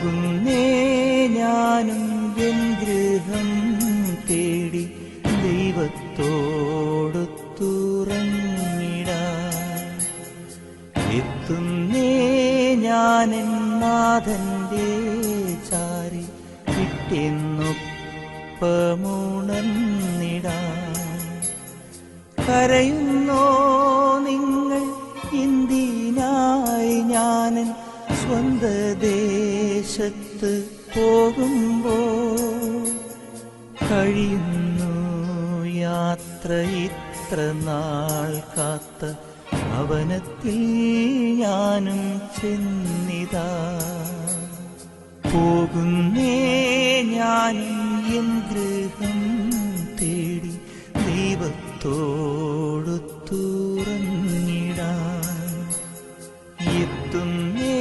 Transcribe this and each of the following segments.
പോകുന്നേ ഞാനും എൻ ഗൃഹം തേടി ദൈവത്തോടൊത്തുറങ്ങിടാൻ. എത്തുന്നേ ഞാനെൻ നാഥന്റെ ചാരി പിറ്റെന്നൊപ്പമുണർന്നിടാൻ. കരയുന്നോ നിങ്ങൾ എന്തിനായി ഞാനൻ സ്വന്ത ദേശത്ത് പോകുമ്പോൾ? കഴിയുന്നു യാത്ര ഇത്ര നാൾ കാത്ത ഭവനത്തിൽ ഞാനും ചെന്നിതാ. പോകുന്നേ ഞാനും എൻ ഗൃഹം തേടി ദൈവത്തോടൊത്തുറങ്ങിടാൻ. എത്തുന്നേ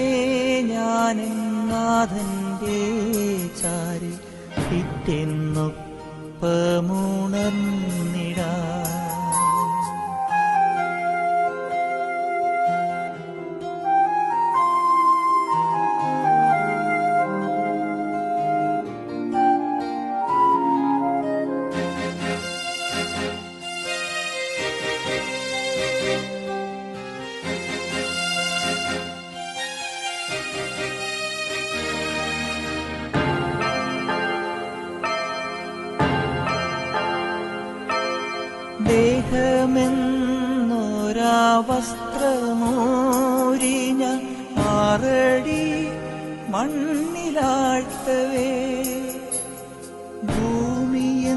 ഞാനെൻ നാഥന്റെ ചാരി പിറ്റെന്നൊപ്പമുണർന്നിടാൻ. ദേഹമെന്നൊരാ വസ്ത്രമോരിഞ്ഞ 6 അടി മണ്ണിലാഴ്ത്തവേ, ഭൂമിയെന്നൊരാ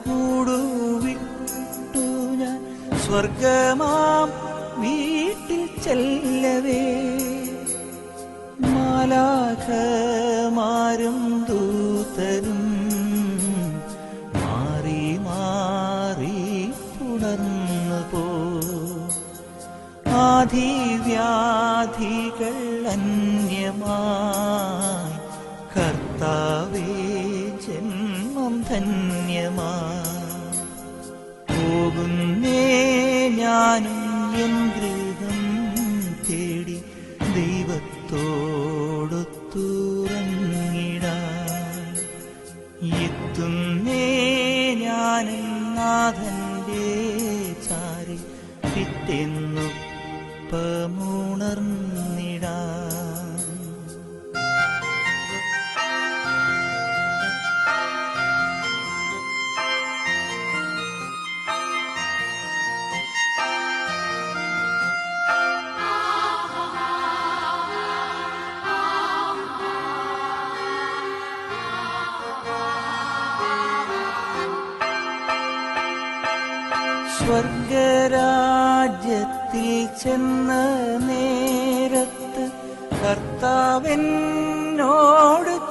കൂടുവിട്ടു ഞാൻ സ്വർഗമാം വീട്ടിൽ ചെല്ലവേ. മാലാഖമാരും ദൂതരും ആധിവ്യാധികൾ അന്യമായി കർത്താവേ ജന്മം ധന്യമായി. പോകുന്നേ ഞാനും എൻ ഗൃഹം തേടി ദൈവത്തോടൊത്തുറങ്ങിടാൻ. എത്തുന്നേ ഞാനും നാഥന്റെ ചാരി പിറ്റെന്നൊപ്പമുണർന്നിടാൻ. സ്വർഗരാജ്യത്തിൽ ചെന്ന നേരത്ത് കർത്താവെന്നോട്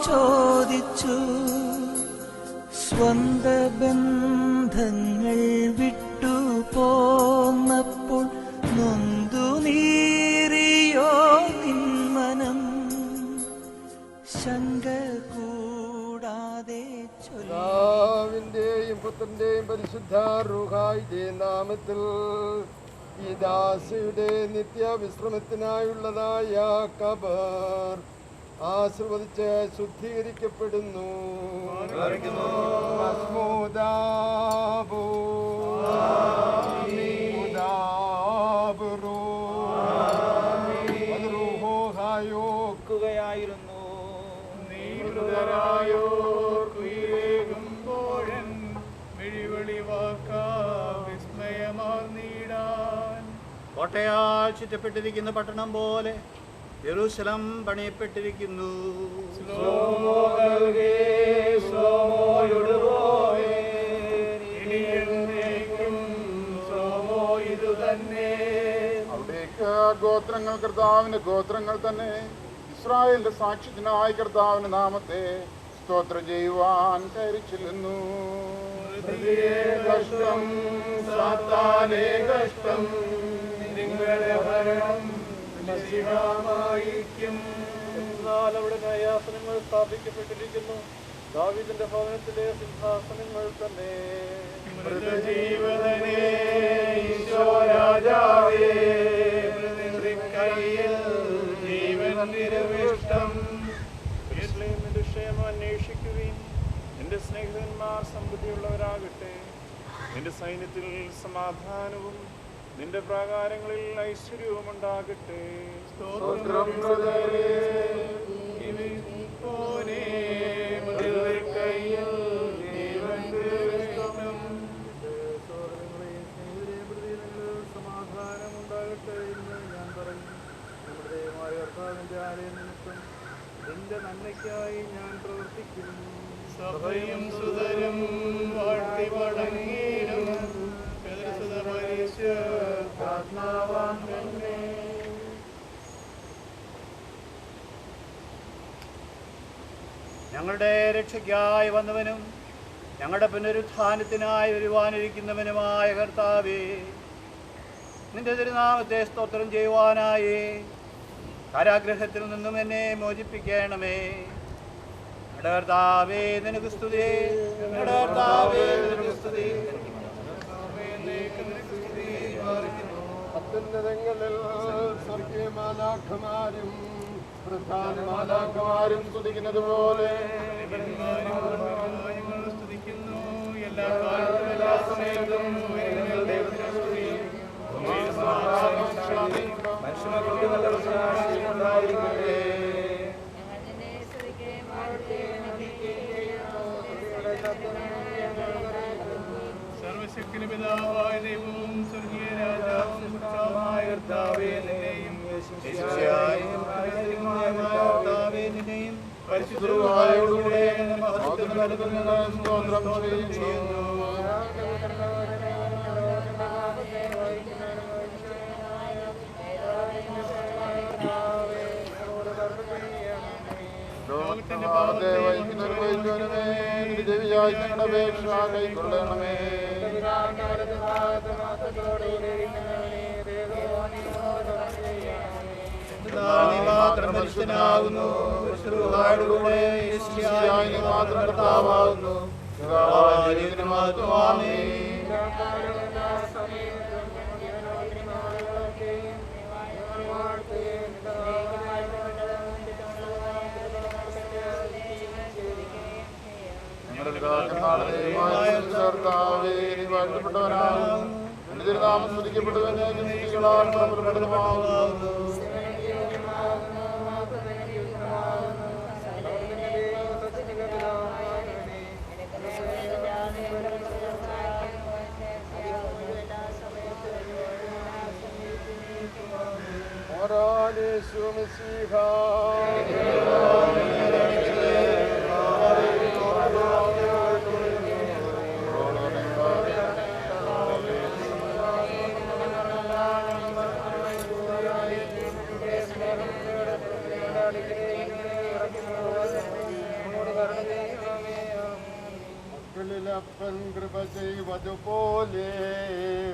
ചോദിച്ചു, സ്വന്ത ബന്ധങ്ങൾ വിട്ടു പോന്നപ്പോൾ നൊന്തു നീറിയോ നിന്മനം? ശങ്ക കൂടാതെ പിതാവിന്റെയും പുത്രന്റെയും പരിശുദ്ധ റൂഹായിന്റെയും നാമത്തിൽ ഈ ദാസിയുടെ നിത്യവിശ്രമത്തിനായുള്ളതായ ഖബർ ആശീർവദിച്ച് ശുദ്ധീകരിക്കപ്പെടുന്നു. കോട്ടയാൽ ചുറ്റപ്പെട്ടിരിക്കുന്ന പട്ടണം പോലെ യെരൂശലം പണിയപ്പെട്ടിരിക്കുന്നു. അവിടേക്ക് ഗോത്രങ്ങൾ കർത്താവിന്റെ ഗോത്രങ്ങൾ തന്നെ ഇസ്രായേലിന്റെ സാക്ഷ്യത്തിനായ കർത്താവിന്റെ നാമത്തെ സ്തോത്രം ചെയ്യുവാൻ കയറി ചെല്ലുന്നു. കഷ്ടം സാത്താനേ കഷ്ടം, നിങ്ങളുടെ ഭരണം നശിക്കാമായിരിക്കും. എന്നാൽ അവിടെ ന്യായാസനങ്ങൾ സ്ഥാപിക്കപ്പെട്ടിരിക്കുന്നു, ദാവീദിന്റെ ഭവനത്തിലെ സിംഹാസനങ്ങൾ തന്നെ. മൃതജീവനെ ഈശോ രാജാവേ, കയ്യിൽ ജീവൻ നിരവിഷ്ടം സ്നേഹിതന്മാർ സമൃദ്ധിയുള്ളവരാകട്ടെ. നിന്റെ സൈന്യത്തിൽ സമാധാനവും നിന്റെ പ്രാകാരങ്ങളിൽ ഐശ്വര്യവും ഉണ്ടാകട്ടെ. സ്തോത്രം സമാധാനം ഉണ്ടാകട്ടെ എന്ന് ഞാൻ പറയും. നമ്മുടെ ദൈവമായ കർത്താവിന്റെ ആലയം നിമിത്തം നിന്റെ നന്മയ്ക്കായി ഞാൻ പ്രവർത്തിക്കും. സഭയും സുതരും വാഴ്ത്തി വണങ്ങിയിടും. ഞങ്ങളുടെ രക്ഷയ്ക്കായി വന്നവനും ഞങ്ങളുടെ പുനരുത്ഥാനത്തിനായി വരുവാനിരിക്കുന്നവനുമായ കർത്താവേ, നിന്റെ തിരുനാമത്തെ സ്തോത്രം ചെയ്യുവാനായി കാരാഗ്രഹത്തിൽ നിന്നും എന്നെ മോചിപ്പിക്കണമേ. ഞങ്ങളുടെ കർത്താവേ നിനക്ക് സ്തുതി, ഞങ്ങളുടെ കർത്താവേ നിനക്ക് സ്തുതി. അത്യുന്നതങ്ങളിൽ സ്വർഗീയമാലാഖമാരും പ്രധാന മാലാഖമാരും സ്തുതിക്കുന്നത് പോലെ സ്തുതിക്കുന്നു. എല്ലാ കാലത്തും എല്ലാ സമയത്തും ദൈവത്തിന് സ്തുതി. സർവശക്തിയുടെ പിതാവായ ദൈവവും സ്വർഗീയ രാജാവും കർത്താവായ കർത്താവേ, നിന്നെയും നിന്നെയും പരിശുദ്ധരുമായോടുകൂടെ സ്തോത്രം ചെയ്യുന്നു. ലോകത്തിന്റെ പാപത്തെ വഹിക്കുന്നവരുമേ ദേവിയായി ഞങ്ങളുടെ അപേക്ഷ കൈക്കൊള്ളണമേ. മാത്രം മനുഷ്യനാകുന്നു, മാത്രം കർത്താവാകുന്നു. വാഴ്ത്തപ്പെട്ടവനാകും. എന്റെ തിരുനാമം സ്തുതിക്കപ്പെട്ടവനെ പ്രകടമാകുന്നു. മക്കളിലപ്പൻ കൃപ ചെയ്വതുപോലെ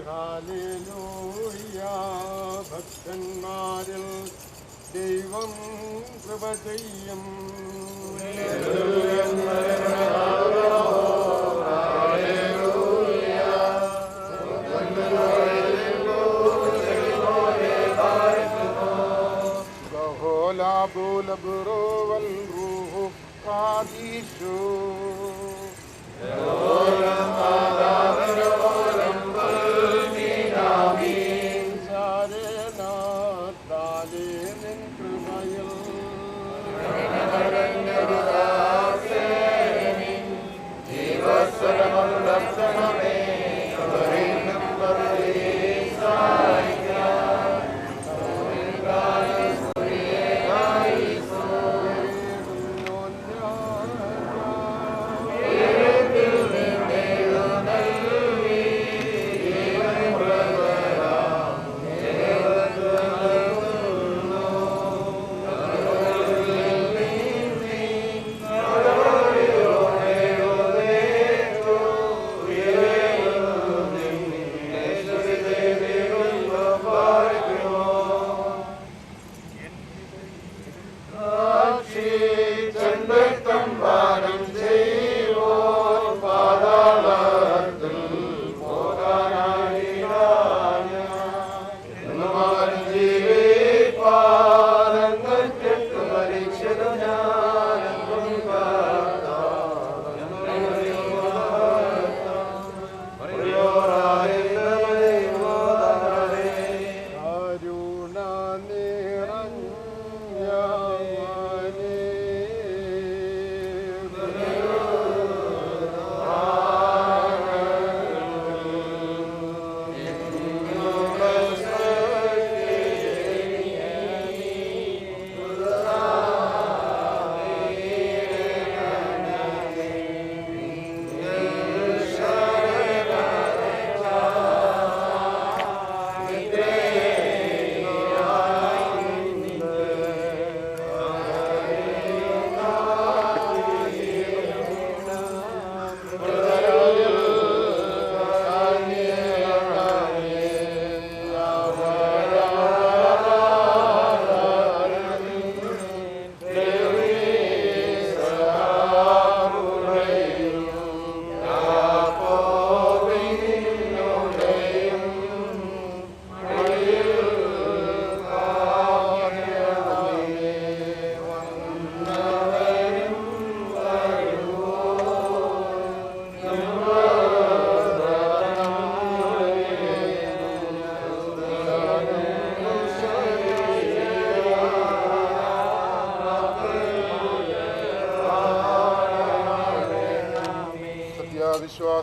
ഹല്ലേലൂയ. ഭക്തന്മാരിൽ ദൈവം കൃപ ചെയ്യും.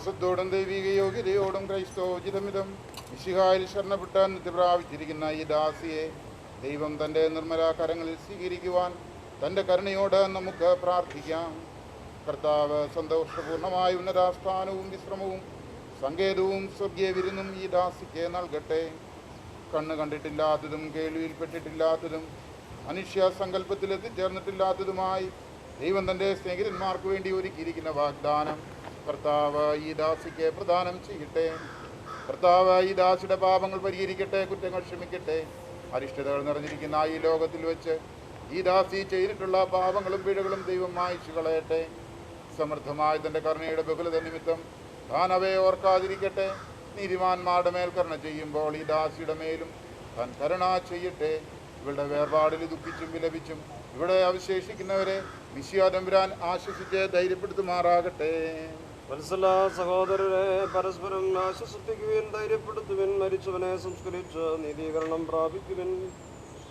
വിശ്വാസത്തോടും ദൈവിക യോഗ്യതയോടും ക്രൈസ്തവോചിതമിതം മിശിഹായിൽ ശരണപ്പെട്ട നിത്യപ്രാപിച്ചിരിക്കുന്ന ഈ ദാസിയെ ദൈവം തൻ്റെ നിർമ്മല കരങ്ങളിൽ സ്വീകരിക്കുവാൻ തൻ്റെ കരുണയോട് നമുക്ക് പ്രാർത്ഥിക്കാം. കർത്താവ് സന്തോഷപൂർണമായ ഉന്നതാസ്ഥാനവും വിശ്രമവും സങ്കേതവും സ്വർഗീയ വിരുന്നും ഈ ദാസിക്ക് നൽകട്ടെ. കണ്ണ് കണ്ടിട്ടില്ലാത്തതും കേൾവിയിൽപ്പെട്ടിട്ടില്ലാത്തതും മനുഷ്യ സങ്കല്പത്തിൽ എത്തിച്ചേർന്നിട്ടില്ലാത്തതുമായി ദൈവം തൻ്റെ സ്നേഹിതന്മാർക്ക് വേണ്ടി ഒരുക്കിയിരിക്കുന്ന വാഗ്ദാനം കർത്താവ് ഈ ദാസിക്ക് പ്രദാനം ചെയ്യട്ടെ. കർത്താവ് ഈ ദാസിയുടെ പാപങ്ങൾ പരിഹരിക്കട്ടെ, കുറ്റങ്ങൾ ക്ഷമിക്കട്ടെ. അരിഷ്ടതകൾ നിറഞ്ഞിരിക്കുന്ന ഈ ലോകത്തിൽ വെച്ച് ഈ ദാസി ചെയ്തിട്ടുള്ള പാപങ്ങളും പിഴകളും ദൈവം മായ്ച്ചു കളയട്ടെ. സമൃദ്ധമായ തൻ്റെ കരുണയുടെ ബഹുലത നിമിത്തം താൻ അവയെ ഓർക്കാതിരിക്കട്ടെ. നീതിമാന്മാരുടെ മേൽ കരുണ ചെയ്യുമ്പോൾ ഈ ദാസിയുടെ മേലും താൻ കരുണ ചെയ്യട്ടെ. ഇവളുടെ വേർപാടിൽ ദുഃഖിച്ചും വിലപിച്ചും ഇവിടെ അവശേഷിക്കുന്നവരെ മിശിഹാതമ്പുരാൻ ആശ്വസിച്ച് ധൈര്യപ്പെടുത്തുമാറാകട്ടെ. വത്സല സഹോദരരെ, പരസ്പരം ആശ്വസിപ്പിക്കുവിൻ, ധൈര്യപ്പെടുത്തുവിൻ. മരിച്ചവനെ സംസ്കരിച്ച് നീതീകരണം പ്രാപിക്കുവിൻ.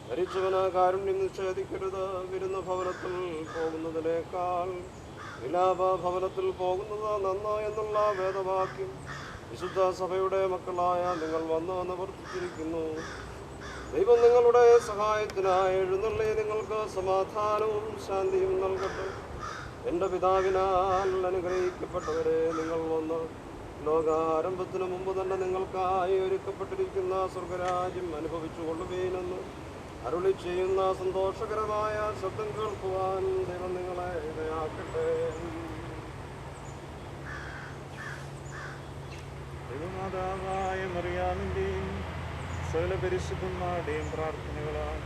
മരിച്ചവന് കാരുണ്യം നിഷേധിക്കരുത്. വിരുന്ന ഭവനത്തിൽ പോകുന്നതിനേക്കാൾ വിലാപ ഭവനത്തിൽ പോകുന്നത് നന്ന് എന്നുള്ള വേദവാക്യം വിശുദ്ധ സഭയുടെ മക്കളായ നിങ്ങൾ വന്ന് നിവർത്തിച്ചിരിക്കുന്നു. ദൈവം നിങ്ങളുടെ സഹായത്തിനായി എഴുന്നള്ളി നിങ്ങൾക്ക് സമാധാനവും ശാന്തിയും നൽകട്ടെ. എൻ്റെ പിതാവിനാൽ അനുഗ്രഹിക്കപ്പെട്ടവരെ, നിങ്ങൾ വന്ന് ലോകാരംഭത്തിന് മുമ്പ് തന്നെ നിങ്ങൾക്കായി ഒരുക്കപ്പെട്ടിരിക്കുന്ന സ്വർഗരാജ്യം അനുഭവിച്ചു കൊള്ളുകയെന്ന് അരുളി ചെയ്യുന്ന സന്തോഷകരമായ ശബ്ദം കേൾക്കുവാൻ ദൈവം നിങ്ങളെ ഇടയാക്കട്ടെ. ദൈവമാതാവായ മറിയാമിൻ്റെയും സകല പരിശുദ്ധന്മാരുടെയും പ്രാർത്ഥനകളാൽ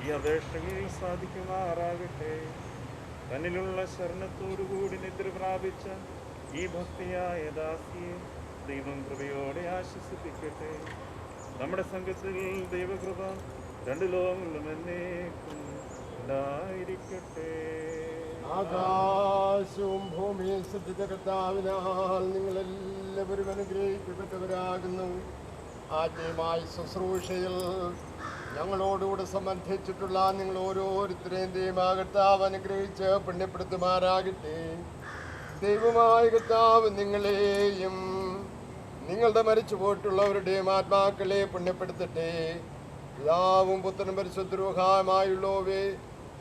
ഈ അപേക്ഷകൾ സാധിക്കുമാറാകട്ടെ. തന്നിലുള്ള ശരണത്തോടുകൂടി നിദ്ര പ്രാപിച്ച ഈ ഭക്തിയായ ദാസിയെ ദൈവം കൃപയോടെ ആശ്വസിപ്പിക്കട്ടെ. നമ്മുടെ സംഘത്തിൽ ദൈവകൃപ രണ്ട് ലോകങ്ങളിലും എന്നേക്കും ഉണ്ടായിരിക്കട്ടെ. ആകാശവും ഭൂമിയും സൃഷ്ടിച്ച കർത്താവിനാൽ നിങ്ങളെല്ലാവരും അനുഗ്രഹിക്കപ്പെട്ടവരാകുന്നു. ആദ്യമായി ശുശ്രൂഷയിൽ ഞങ്ങളോടുകൂടെ സംബന്ധിച്ചിട്ടുള്ള നിങ്ങൾ ഓരോരുത്തരെയും ദൈവമായ കർത്താവ് അനുഗ്രഹിച്ച് പുണ്യപ്പെടുത്തുമാറാകട്ടെ. ദൈവമായ കർത്താവ് നിങ്ങളെയും നിങ്ങളുടെ മരിച്ചു പോയിട്ടുള്ളവരുടെയും ആത്മാക്കളെ പുണ്യപ്പെടുത്തട്ടെ. പിതാവും പുത്രനും പരിശുദ്ധരൂഹമായുള്ളവേ,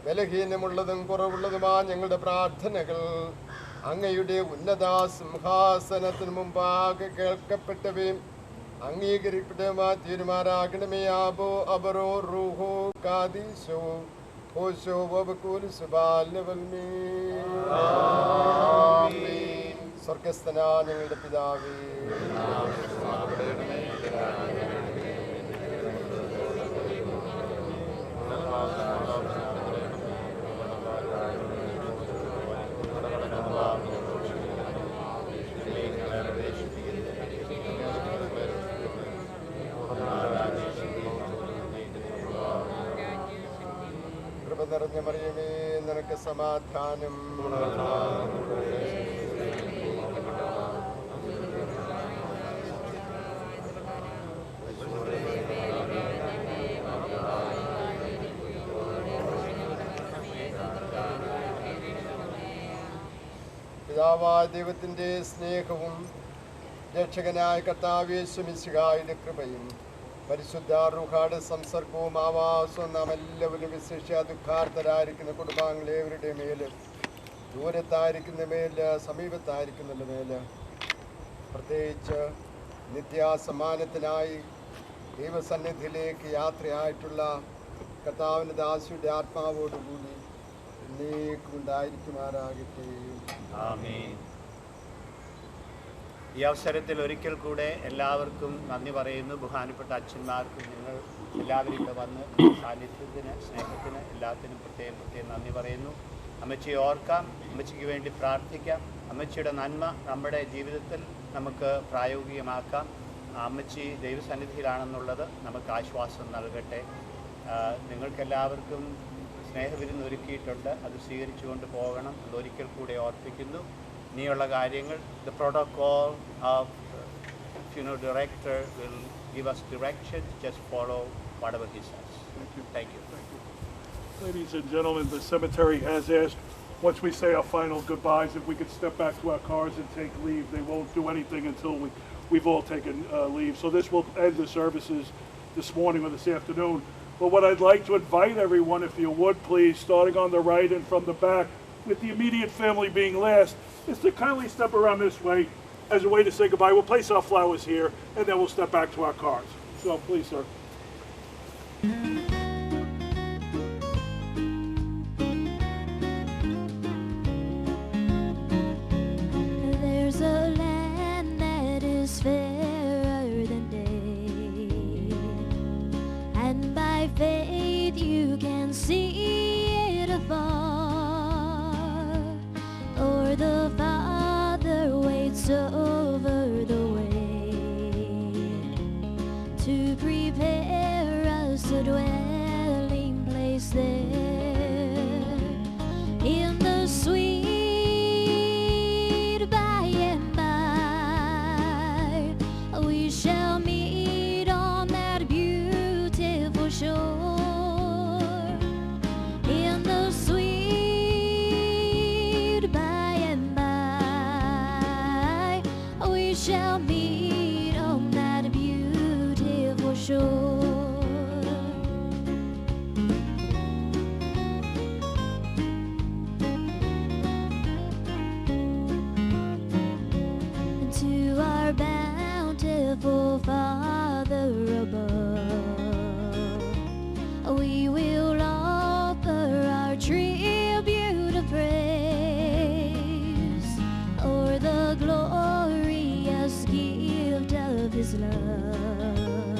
ബലഹീനമുള്ളതും കുറവുള്ളതുമായ ഞങ്ങളുടെ പ്രാർത്ഥനകൾ അങ്ങയുടെ ഉന്നത സിംഹാസനത്തിന് മുമ്പാകെ കേൾക്കപ്പെട്ടവയും അംഗീകരിക്കപ്പെട്ടവയുമായി തീരുമാനാകണമേ. ആബോ അബറോ റൂഹോ കാദീശോ ഹോശോ വബകൂൽ സുബാലവൽമീ. സ്വർഗസ്ഥന ഞങ്ങളുടെ പിതാവേ, കൃപ നിറഞ്ഞ മറിയമേ, നിനക്ക് സമാധാനം. പിതാവായ ദൈവത്തിൻ്റെ സ്നേഹവും രക്ഷകനായ കർത്താവ് യേശു മിശിഹായുടെ കൃപയും പരിശുദ്ധ റൂഹായുടെ സംസർഗവും ആവാസവും നാം എല്ലാവരും വിശേഷ ദുഃഖാർത്ഥരായിരിക്കുന്ന കുടുംബാംഗങ്ങളേവരുടെ മേല്, ദൂരത്തായിരിക്കുന്ന മേല്, സമീപത്തായിരിക്കുന്ന മേല്, പ്രത്യേകിച്ച് നിത്യാസമ്മാനത്തിനായി ദൈവസന്നിധിയിലേക്ക് യാത്രയായിട്ടുള്ള കർത്താവിൻ്റെ ദാസിയുടെ ആത്മാവോടുകൂടി ഉണ്ടായിരിക്കുമാറാകട്ടെ. ആമേൻ. ഈ അവസരത്തിൽ ഒരിക്കൽ കൂടെ എല്ലാവർക്കും നന്ദി പറയുന്നു. ബഹുമാനപ്പെട്ട അച്ഛന്മാർക്കും നിങ്ങൾ എല്ലാവരും ഇവിടെ വന്ന് സാന്നിധ്യത്തിന്, സ്നേഹത്തിന്, എല്ലാത്തിനും പ്രത്യേകം നന്ദി പറയുന്നു. അമ്മച്ചിയെ ഓർക്കാം, അമ്മച്ചിക്ക് വേണ്ടി പ്രാർത്ഥിക്കാം. അമ്മച്ചിയുടെ നന്മ നമ്മുടെ ജീവിതത്തിൽ നമുക്ക് പ്രായോഗികമാക്കാം. അമ്മച്ചി ദൈവസന്നിധിയിലാണെന്നുള്ളത് നമുക്ക് ആശ്വാസം നൽകട്ടെ. നിങ്ങൾക്കെല്ലാവർക്കും സ്നേഹവിരുന്ന് ഒരുക്കിയിട്ടുണ്ട്, അത് സ്വീകരിച്ചുകൊണ്ട് പോകണം എന്നൊരിക്കൽ കൂടെ ഓർപ്പിക്കുന്നു. ഇനിയുള്ള കാര്യങ്ങൾ the protocol of funeral director will give us directions. Just follow whatever he says. Thank you. Ladies and gentlemen, the cemetery has asked once we say our final goodbyes, if we could step back to our cars and take leave. They won't do anything until we've all taken leave. So this will end the services this morning or this afternoon. But what I'd like to invite everyone, if you would please, starting on the right and from the back, with the immediate family being last, is to kindly step around this way as a way to say goodbye. We'll place our flowers here, and then we'll step back to our cars. So please, sir. There's a land that is fairer than day, and by faith you can see it afar, or the Father waits over the way to prepare us a dwelling place there in the sweet by and by. We shall meet on that beautiful shore in the sweet by and by. We shall meet on that beautiful shore. To our bountiful Father above, we will offer our tribute of praise o'er the glorious gift of His love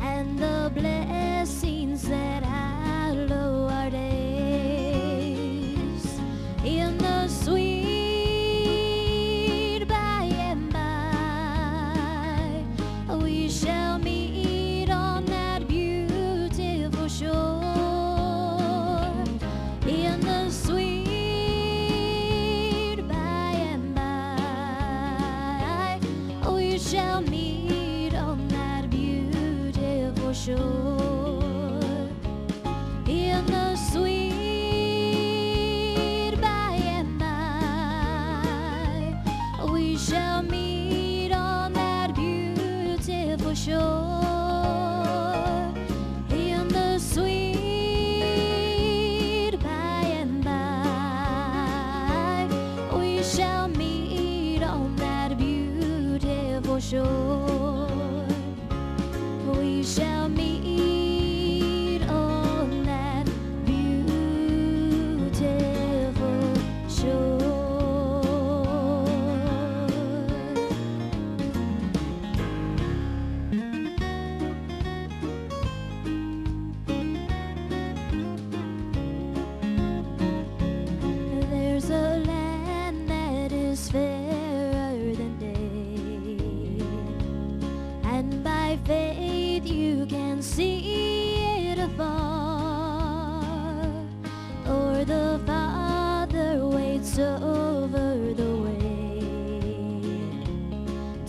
and the blessings that hallow our days in the sweet by and by. We shall meet on that beautiful shore in the sweet by and by. We shall meet on that beautiful shore in the sweet by and by. We shall meet on that beautiful shore in the sweet by and by. We shall meet on that beautiful shore. We shall meet on that beautiful shore. There's a land that is fairer than day, and by faith you can see it afar, or the Father waits over the way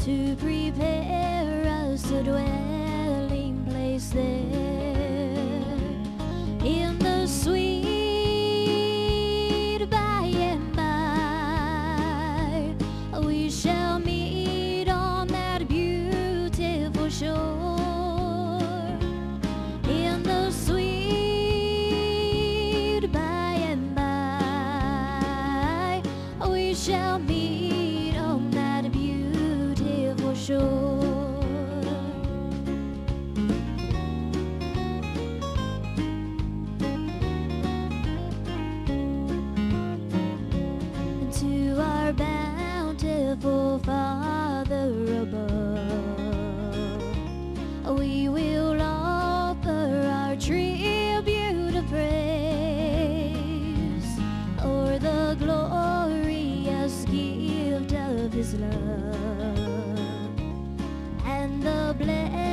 to prepare us a dwelling place there in the sweet by and by. We shall meet on that beautiful shore in the sweet by and by. We shall meet on that beautiful shore. To our bountiful Father above, we will offer our tribute of praise o'er the glorious gift of His love and the blessings